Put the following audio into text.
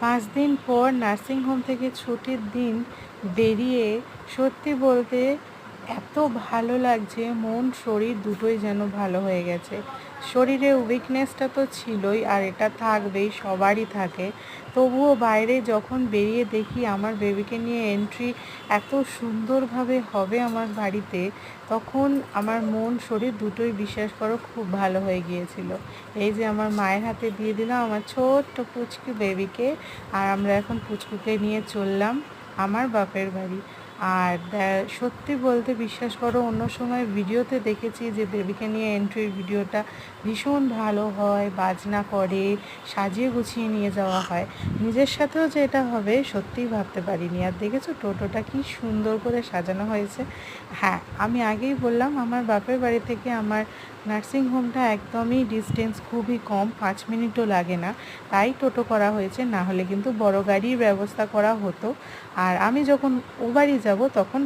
5 দিন পর নার্সিংহোম থেকে ছুটির দিন বেরিয়ে সত্যি বলতে এত ভালো লাগছে, মন শরীর দুটোই যেন ভালো হয়ে গেছে। শরীরের উইকনেসটা তো ছিলই, আর এটা থাকবেই, সবারই থাকে। তবুও বাইরে যখন বেরিয়ে দেখি আমার বেবিকে নিয়ে এন্ট্রি এত সুন্দরভাবে হবে আমার বাড়িতে, তখন আমার মন শরীর দুটোই বিশ্বাস করো খুব ভালো হয়ে গিয়েছিল। এই যে আমার মায়ের হাতে দিয়ে দিলাম আমার ছোট্ট পুচকু বেবিকে, আর আমরা এখন পুচকুকে নিয়ে চললাম আমার বাপের বাড়ি। আর সত্যি বলতে বিশ্বাস করো, অন্য সময় ভিডিওতে দেখেছি যে বেবিকে নিয়ে এন্ট্রির ভিডিওটা ভীষণ ভালো হয়, বাজনা করে, সাজিয়ে গুছিয়ে নিয়ে যাওয়া হয়। নিজের সাথেও যে এটা হবে সত্যিই ভাবতে পারিনি। আর দেখেছো টোটোটা কি সুন্দর করে সাজানো হয়েছে। হ্যাঁ, আমি আগেই বললাম আমার বাপের বাড়ি থেকে আমার নার্সিংহোমটা একদমই ডিস্টেন্স খুবই কম, 5 মিনিটও লাগে না। তাই টোটো করা হয়েছে, না হলে কিন্তু বড় গাড়ির ব্যবস্থা করা হতো। আর আমি যখন ও বাড়ি যাব তখন